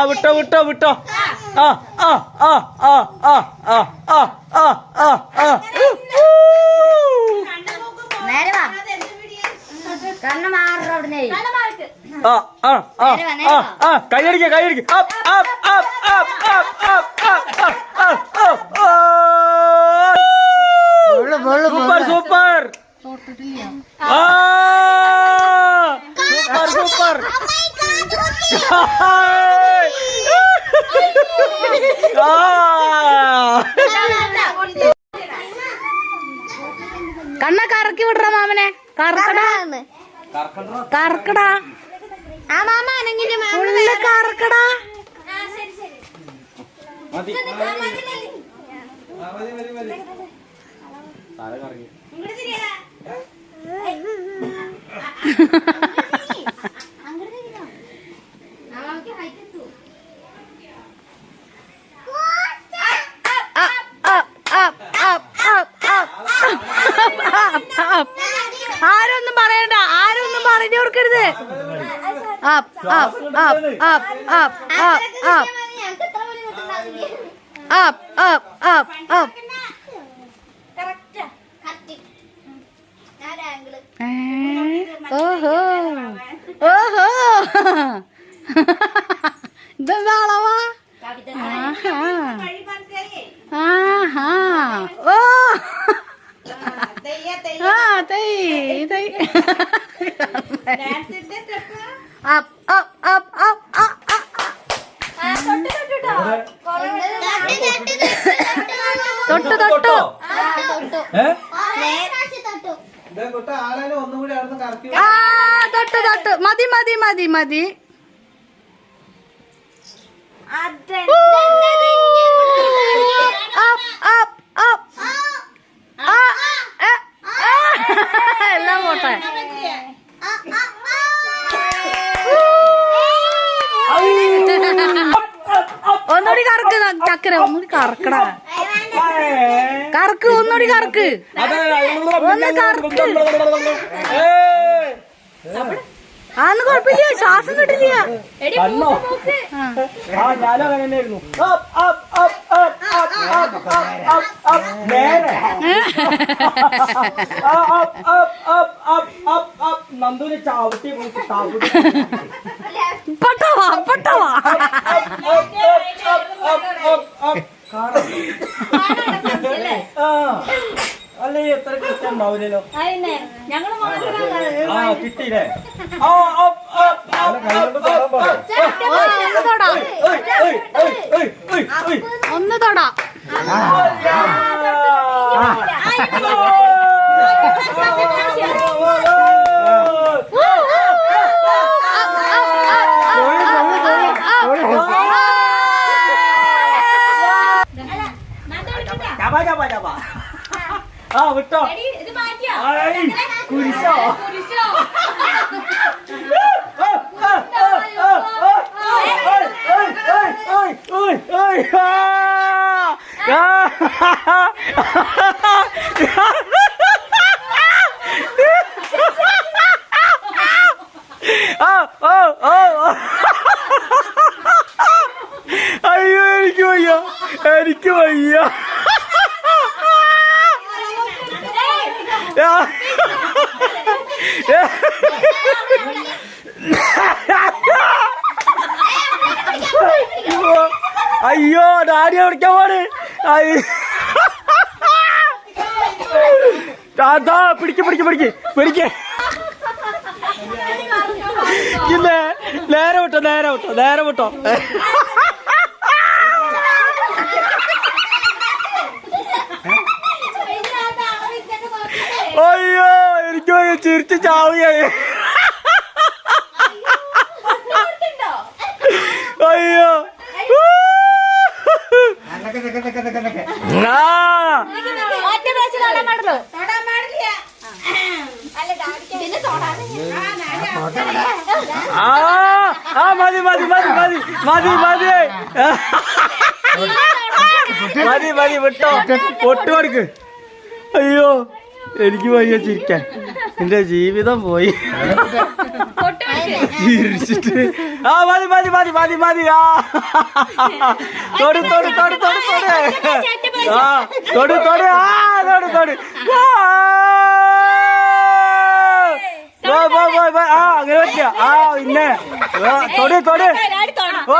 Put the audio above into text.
വിട്ടോ വിട്ടോ വിട്ടോ. കൈയടിക്ക കൈയടിക്ക. Super super super super. കണ്ണ കറക്കി വിടറ മാമനെ. കറക്കടാ കറക്കടാ ഉള്ളിൽ കറക്കടാ. ആരൊന്നും പറയണ്ട, ആരൊന്നും പറഞ്ഞു കൊടുക്കരുത്. ഓഹോ ഓഹോ ഇതെന്താ അളവാ? ആഹാ ഓ തൊട്ടു തൊട്ടു തൊട്ടു തൊട്ടു. മതി മതി മതി മതി. എല്ലാം പോട്ടെ. ഒന്നുകൂടി കറക്ക് ചക്കര, ഒന്നുകൂടി കറക്കടാ. കറക്ക്, ഒന്നുകൂടി കറക്ക്, ഒന്ന് കറക്ക്. അതൊന്നും കുഴപ്പമില്ല, ശ്വാസം കിട്ടില്ല. നന്ദുവിനെ ചാവട്ടി പട്ടവാ പട്ടവാ. അല്ലേ എത്ര കൃത്യം ഉണ്ടാവില്ലല്ലോ. കിട്ടിയില്ലേ? ഒന്ന് തൊടാ. വിട്ടോ കുരിശോ. അയ്യോ എനിക്ക് വയ്യ, എനിക്ക് വയ്യ. അയ്യോ ഡാഡിയെ വിളിക്കാൻ പോണ്. അതാ പിടിക്ക് പിടിക്ക് പിടിക്ക് പിടിക്ക്. ഇല്ലേ നേരെ വിട്ടോ നേരെ വിട്ടോ നേരെ വിട്ടോ. അയ്യോ എനിക്ക് ചിരിച്ച് ചാവുകയായി. അയ്യോ മതി മതി മതി മതി മതി മതി. മതി മതി വിട്ടോ പൊട്ട് കൊടുക്ക്. അയ്യോ എനിക്ക് വയ്യ ചിരിക്കാൻ, എന്റെ ജീവിതം പോയി ചിരിച്ചിട്ട്. ആ മതി മതി മതി മതി മതി. ആ തൊട് തൊട് തൊട് തൊട് തൊട്. ആ തൊട് തൊട്. ആ തൊട് തൊട്. ആ അങ്ങനെ പറ്റിയ. ആ പിന്നെ തൊട് തൊട്. ഓ